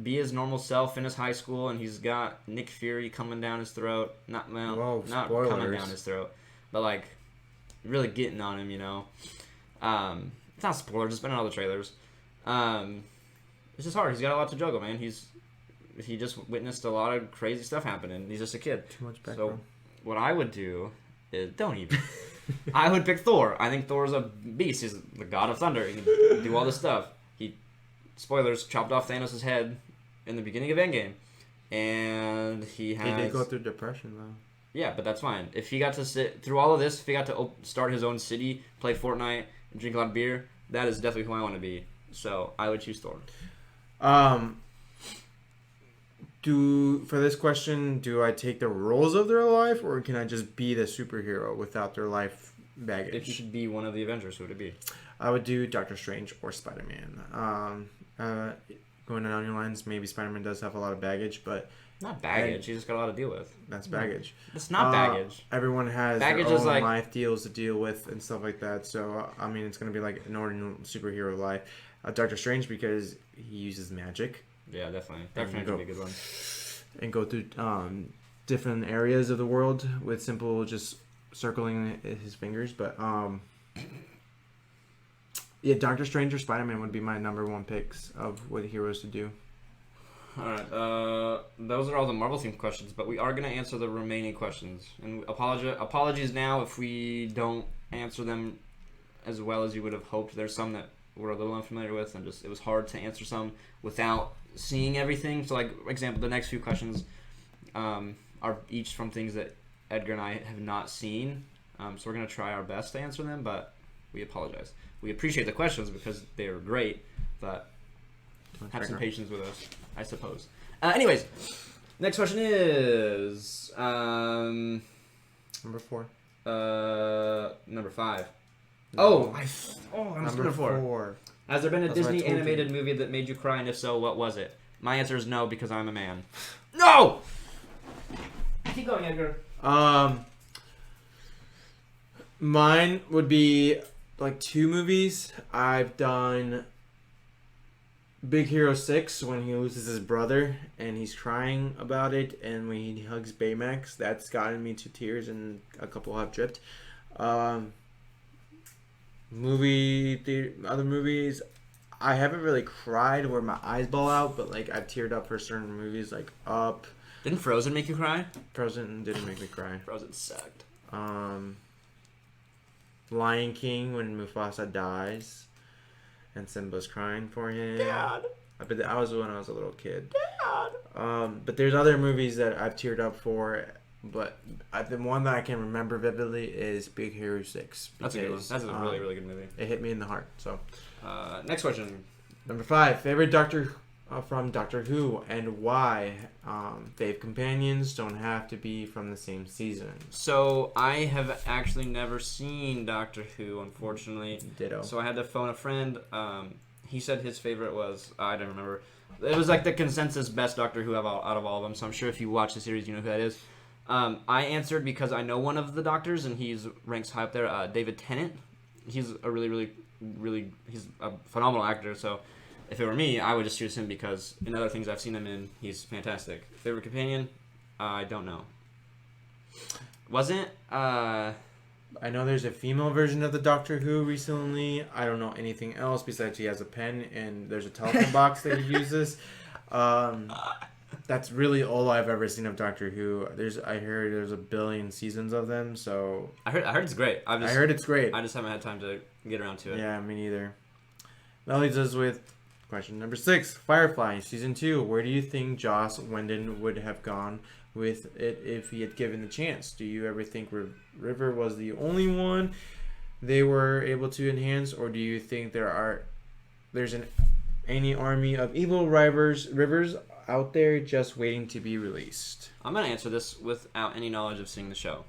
be his normal self in his high school, and he's got Nick Fury coming down his throat. Not coming down his throat, but like really getting on him. You know. It's not spoilers. It's been in all the trailers. It's just hard. He's got a lot to juggle, man. He just witnessed a lot of crazy stuff happening. He's just a kid. Too much background. So what I would do is don't even. I would pick Thor. I think Thor's a beast. He's the god of thunder. He can do all this stuff. Spoilers, chopped off Thanos' head in the beginning of Endgame, and he did go through depression though. Yeah, but that's fine. If he got to sit through all of this, if he got to start his own city, play Fortnite, and drink a lot of beer, that is definitely who I want to be. So I would choose Thor. For this question, do I take the roles of their life, or can I just be the superhero without their life baggage? If you could be one of the Avengers, who would it be? I would do Doctor Strange or Spider-Man. Going down your lines, maybe Spider-Man does have a lot of baggage, but not baggage. He just got a lot to deal with. That's baggage. It's not baggage. Everyone has baggage their own life deals to deal with and stuff like that. So I mean, it's gonna be like an ordinary superhero life. Doctor Strange because he uses magic. Yeah, definitely. Doctor Strange would be a good one. And go through different areas of the world with simple just circling his fingers. But yeah, Doctor Strange or Spider-Man would be my number 1 picks of what heroes to do. Alright, those are all the Marvel themed questions, but we are going to answer the remaining questions. And apologies now if we don't answer them as well as you would have hoped. There's some that we're a little unfamiliar with, and just it was hard to answer some without seeing everything. So, like, for example, the next few questions are each from things that Edgar and I have not seen. So we're going to try our best to answer them, but we apologize. We appreciate the questions because they are great, but have some patience with us, I suppose. Anyways, next question is number 4. Number 5. No. I'm number 4. Has there been a Disney animated movie that made you cry, and if so, what was it? My answer is no, because I'm a man. No! Keep going, Edgar. Mine would be like 2 movies. I've done Big Hero 6 when he loses his brother and he's crying about it, and when he hugs Baymax, that's gotten me to tears and a couple have dripped. Other movies, I haven't really cried where my eyes ball out, but like I've teared up for certain movies like Up. Didn't Frozen make you cry? Frozen didn't make me cry. Frozen sucked. Lion King when Mufasa dies, and Simba's crying for him. Dad. But that was when I was a little kid. Dad. But there's other movies that I've teared up for, but the one that I can remember vividly is Big Hero 6. That's a good one. That's a really, really good movie. It hit me in the heart. So, next question. Number 5, favorite Doctor from Doctor Who and why? Fave companions don't have to be from the same season. So I have actually never seen Doctor Who, unfortunately. Ditto. So I had to phone a friend. He said his favorite was, I don't remember. It was like the consensus best Doctor Who out of all of them. So I'm sure if you watch the series, you know who that is. I answered because I know one of the doctors, and he's ranks high up there. David Tennant. He's a really he's a phenomenal actor. So if it were me, I would just choose him because in other things I've seen him in, he's fantastic. Favorite companion? I don't know. Wasn't I know there's a female version of the Doctor Who recently. I don't know anything else besides he has a pen and there's a telephone box that he uses. That's really all I've ever seen of Doctor Who. I heard there's a billion seasons of them, so I heard it's great. I heard it's great. I just haven't had time to get around to it. Yeah, me neither. That leads us with question number 6. Firefly season 2. Where do you think Joss Whedon would have gone with it if he had given the chance? Do you ever think River was the only one they were able to enhance, or do you think there's any army of evil rivers out there just waiting to be released? I'm gonna answer this without any knowledge of seeing the show.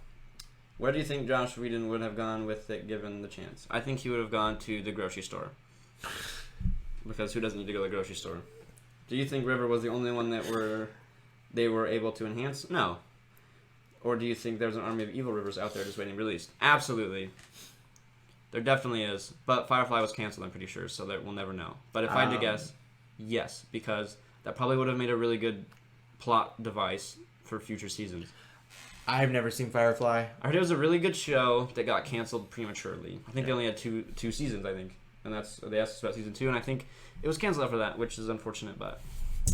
Where do you think Josh Whedon would have gone with it given the chance? I think he would have gone to the grocery store. Because who doesn't need to go to the grocery store? Do you think River was the only one they were able to enhance? No. Or do you think there's an army of evil rivers out there just waiting to be released? Absolutely. There definitely is. But Firefly was canceled, I'm pretty sure, so that we'll never know. But if I had to guess, yes, because that probably would have made a really good plot device for future seasons. I've never seen Firefly. I heard it was a really good show that got canceled prematurely. I think they only had two seasons, I think. And they asked us about season 2, and I think it was canceled after that, which is unfortunate, but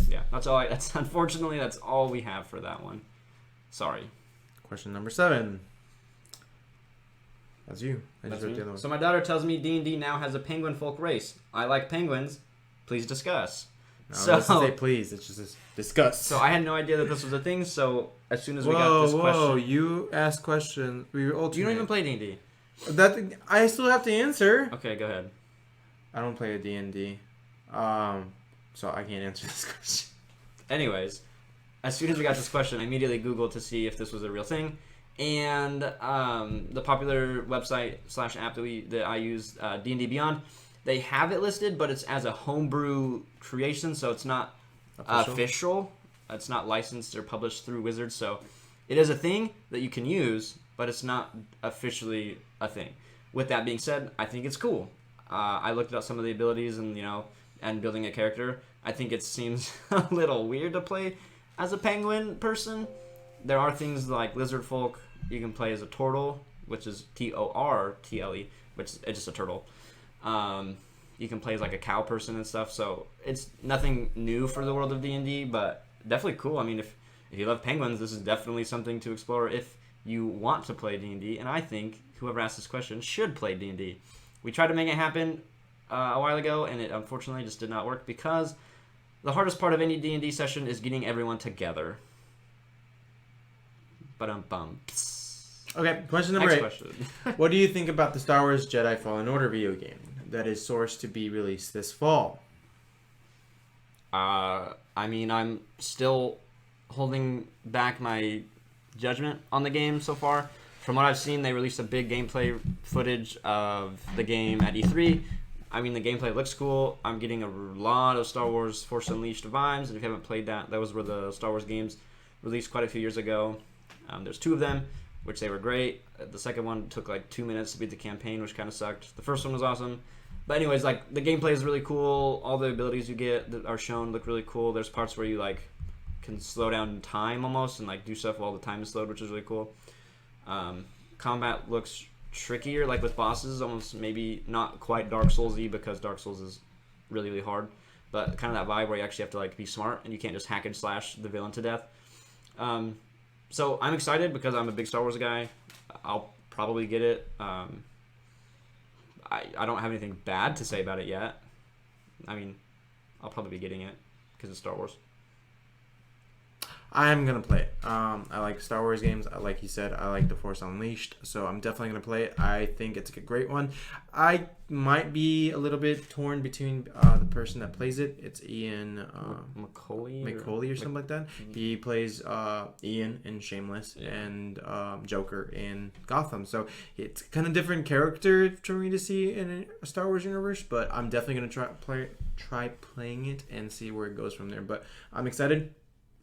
yeah, unfortunately that's all we have for that one. Sorry. Question number 7. That's you. That's me. So my daughter tells me D&D now has a penguin folk race. I like penguins. Please discuss. No, so let's say please. It's just discuss. So I had no idea that this was a thing. So as soon as we got this question, whoa! You asked questions. You don't even play D&D. That I still have to answer. Okay, go ahead. I don't play a D&D, so I can't answer this question. Anyways, as soon as we got this question, I immediately Googled to see if this was a real thing, and the popular website / app that I use, D&D Beyond, they have it listed, but it's as a homebrew creation, so it's not official. It's not licensed or published through Wizards, so it is a thing that you can use, but it's not officially a thing. With that being said, I think it's cool. I looked at some of the abilities and building a character. I think it seems a little weird to play as a penguin person. There are things like lizard folk. You can play as a turtle, which is Tortle, which is just a turtle. You can play as like a cow person and stuff. So it's nothing new for the world of D&D, but definitely cool. I mean, if you love penguins, this is definitely something to explore if you want to play D&D. And I think whoever asked this question should play D&D. We tried to make it happen a while ago, and it unfortunately just did not work because the hardest part of any D&D session is getting everyone together. Ba-dum-bum. Okay, question number 8. Question. What do you think about the Star Wars Jedi Fallen Order video game that is sourced to be released this fall? I mean, I'm still holding back my judgment on the game so far. From what I've seen, they released a big gameplay footage of the game at E3. I mean, the gameplay looks cool. I'm getting a lot of Star Wars Force Unleashed vibes. And if you haven't played that, those were the Star Wars games released quite a few years ago. There's 2 of them, which they were great. The second one took like 2 minutes to beat the campaign, which kind of sucked. The first one was awesome. But anyways, like the gameplay is really cool. All the abilities you get that are shown look really cool. There's parts where you like can slow down time almost and like do stuff while the time is slowed, which is really cool. Combat looks trickier, like with bosses, almost maybe not quite Dark Souls-y because Dark Souls is really, really hard, but kind of that vibe where you actually have to like be smart and you can't just hack and slash the villain to death. So I'm excited because I'm a big Star Wars guy. I'll probably get it. I don't have anything bad to say about it yet. I mean, I'll probably be getting it because it's Star Wars. I'm gonna play it. I like Star Wars games. Like you said, I like The Force Unleashed, so I'm definitely gonna play it. I think it's a great one. I might be a little bit torn between the person that plays it. It's Ian McCauley or something like that. He plays Ian in Shameless and Joker in Gotham. So it's kind of different character for me to see in a Star Wars universe. But I'm definitely gonna try playing it and see where it goes from there. But I'm excited.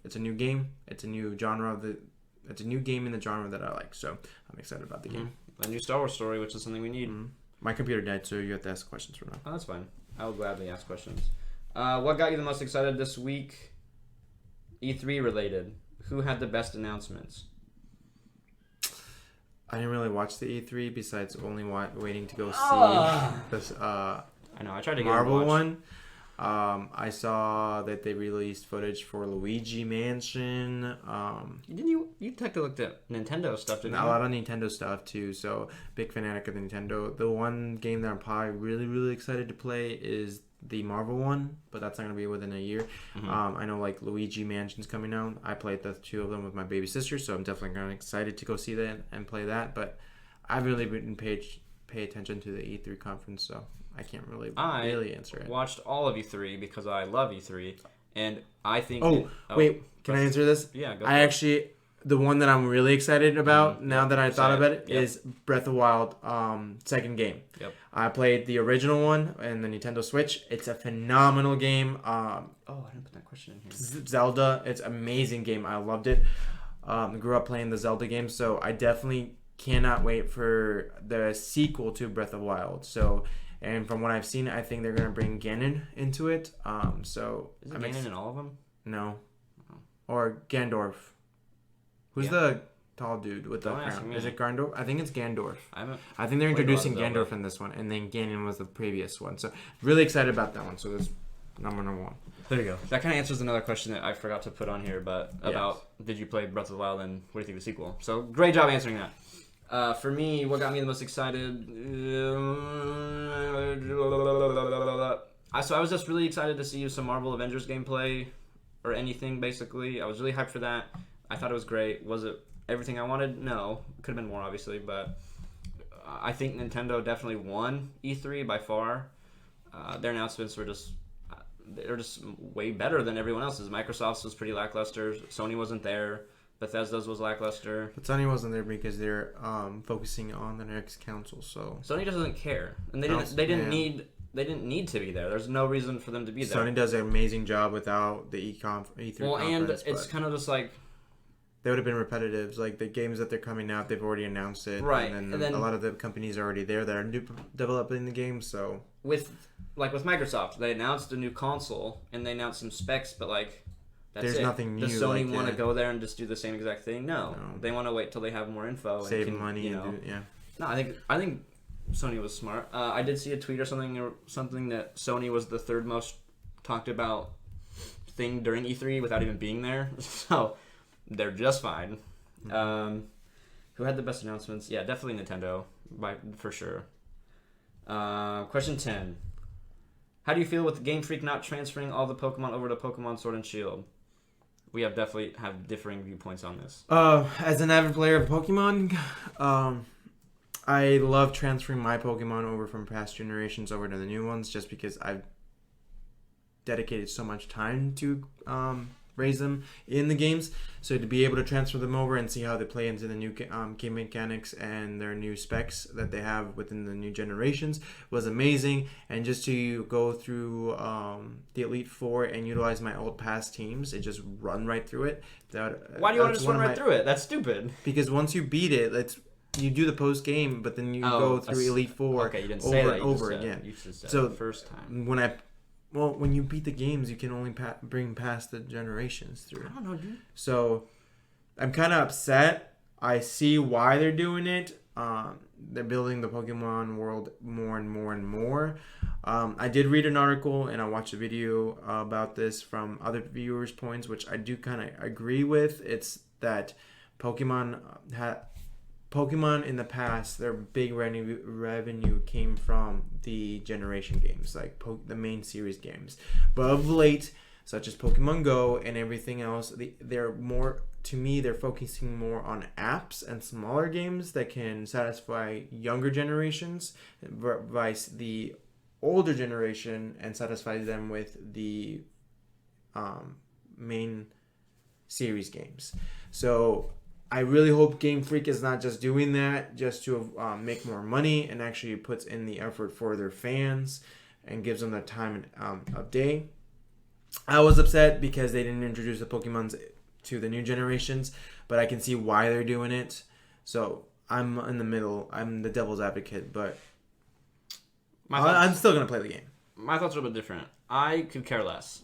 It's a new game. It's a new genre. It's a new game in the genre that I like. So I'm excited about the game. A new Star Wars story, which is something we need. My computer died, so you have to ask questions from now. Oh, that's fine. I will gladly ask questions. What got you the most excited this week? E3 related. Who had the best announcements? I didn't really watch the E3 besides only waiting to go see this I know. I tried to get Marvel one. I saw that they released footage for Luigi Mansion. You took a look at Nintendo stuff, didn't you? A lot of Nintendo stuff too. So big fanatic of Nintendo. The one game that I'm probably really excited to play is the Marvel one, but that's not gonna be within a year. I know like Luigi Mansion's coming out. I played the two of them with my baby sister, so I'm definitely kind of excited to go see that and play that. But I've really been pay attention to the E3 conference, so I can't really answer it. I watched all of E3 because I love E3, and I think... Can I answer this? Yeah, go the one that I'm really excited about now that I thought about it is Breath of the Wild second game. Yep. I played the original one and the Nintendo Switch. It's a phenomenal game. I didn't put that question in here. Zelda, it's an amazing game. I loved it. Grew up playing the Zelda games, so I definitely cannot wait for the sequel to Breath of the Wild. So... And from what I've seen, I think they're gonna bring Ganon into it. So is it Ganon in all of them? No, or Gandorf. Who's the tall dude with the crown? Is it Gandorf? I think it's Gandorf. I think they're introducing Gandorf in this one, and then Ganon was the previous one. So really excited about that one. So that's number one. There you go. That kind of answers another question that I forgot to put on here, but about did you play Breath of the Wild and what do you think of the sequel? So great job answering that. For me, what got me the most excited? So I was just really excited to see some Marvel Avengers gameplay or anything, basically. I was really hyped for that. I thought it was great. Was it everything I wanted? No. Could have been more, obviously, but I think Nintendo definitely won E3 by far. Their announcements were they're just way better than everyone else's. Microsoft's was pretty lackluster. Sony wasn't there. Bethesda's was lackluster. But Sony wasn't there because they're focusing on the next console. So Sony doesn't care, and they didn't need to be there. There's no reason for them to be there. Sony does an amazing job without the E3 conference. Well, and it's kind of just like they would have been repetitive. Like the games that they're coming out, they've already announced it, right? And then a lot of the companies are already there that are developing the game. So with Microsoft, they announced a new console and they announced some specs, but like. There's nothing new. Does Sony want to go there and just do the same exact thing? No. They want to wait till they have more info. Save money. No, I think Sony was smart. I did see a tweet or something that Sony was the third most talked about thing during E3 without even being there. So they're just fine. Who had the best announcements? Yeah, definitely Nintendo, for sure. Question 10. How do you feel with Game Freak not transferring all the Pokemon over to Pokemon Sword and Shield? We definitely have differing viewpoints on this. As an avid player of Pokemon, I love transferring my Pokemon over from past generations over to the new ones just because I've dedicated so much time to raise them in the games. So to be able to transfer them over and see how they play into the new game mechanics and their new specs that they have within the new generations was amazing. And just to go through the Elite Four and utilize my old past teams and just run right through it. Why do you want to just run right through it? That's stupid. Because once you beat it, you do the post game, but then you go through Elite Four you didn't say that. over again. You just said so the first time. When you beat the games, you can only bring past the generations through. I don't know, dude. So, I'm kind of upset. I see why they're doing it. They're building the Pokemon world more and more and more. I did read an article and I watched a video about this from other viewers' points, which I do kind of agree with. It's that Pokemon Pokemon in the past, their big revenue came from the generation games, like the main series games. But of late, such as Pokemon Go and everything else, they're more, to me, they're focusing more on apps and smaller games that can satisfy younger generations, vice the older generation, and satisfy them with the main series games. So I really hope Game Freak is not just doing that just to make more money, and actually puts in the effort for their fans and gives them the time of day. I was upset because they didn't introduce the Pokemons to the new generations, but I can see why they're doing it. So I'm in the middle. I'm the devil's advocate, but I'm still going to play the game. My thoughts are a bit different. I could care less.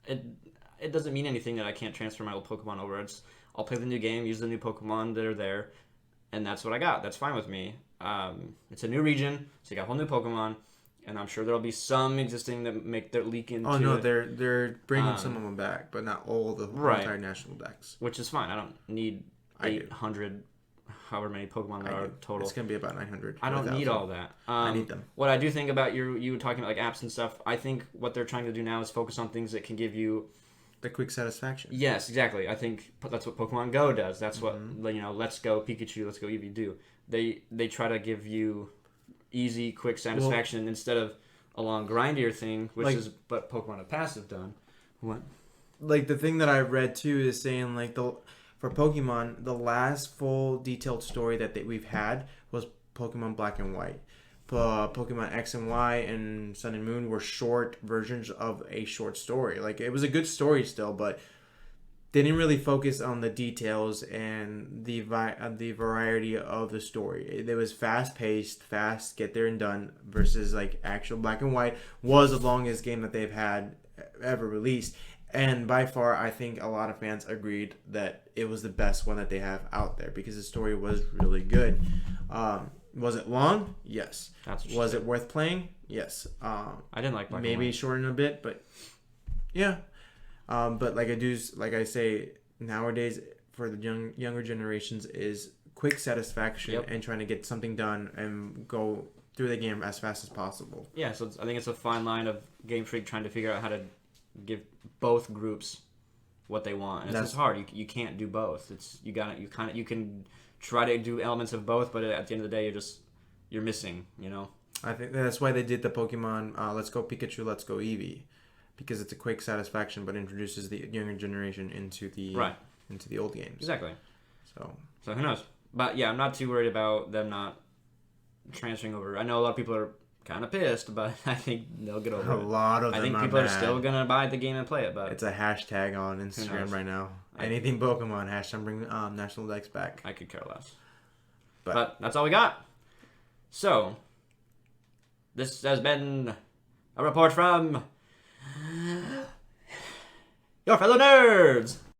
It doesn't mean anything that I can't transfer my old Pokemon over. I'll play the new game, use the new Pokemon that are there, and that's what I got. That's fine with me. It's a new region, so you got a whole new Pokemon, and I'm sure there'll be some existing that make their leak into. Oh no, they're bringing some of them back, but not all the entire national decks. Which is fine. I don't need 800, however many Pokemon there are total. It's gonna be about 900. I don't need all that. I need them. What I do think about you talking about like apps and stuff, I think what they're trying to do now is focus on things that can give you the quick satisfaction. Yes, exactly. I think that's what Pokemon Go does. That's what Let's Go Pikachu, Let's Go Eevee do. They try to give you easy, quick satisfaction instead of a long grindier thing, which is what Pokemon have passive done. What? Like the thing that I read too is saying like for Pokemon, the last full detailed story that we've had was Pokemon Black and White. Pokemon X and Y and Sun and Moon were short versions of a short story. Like it was a good story still, but they didn't really focus on the details and the variety of the story. It was fast paced, get there and done, versus like actual Black and White was the longest game that they've had ever released. And by far, I think a lot of fans agreed that it was the best one that they have out there because the story was really good. Was it long? Yes. Was it worth playing? Yes. I didn't like Black maybe shorten a bit, but yeah. But like I say, nowadays for the younger generations is quick satisfaction and trying to get something done and go through the game as fast as possible. Yeah, so I think it's a fine line of Game Freak trying to figure out how to give both groups what they want, and it's just hard. You can't do both. You can try to do elements of both, but at the end of the day, you're missing. I think that's why they did the Pokemon Let's Go Pikachu, Let's Go Eevee, because it's a quick satisfaction, but introduces the younger generation into the old games. Exactly. So who knows? But yeah, I'm not too worried about them not transferring over. I know a lot of people are kind of pissed, but I think they'll get over it. A lot of them. I think people are still gonna buy the game and play it, but it's a hashtag on Instagram right now. Anything Pokemon hashtag bring national decks back. I could care less. But that's all we got. So this has been a report from your fellow nerds.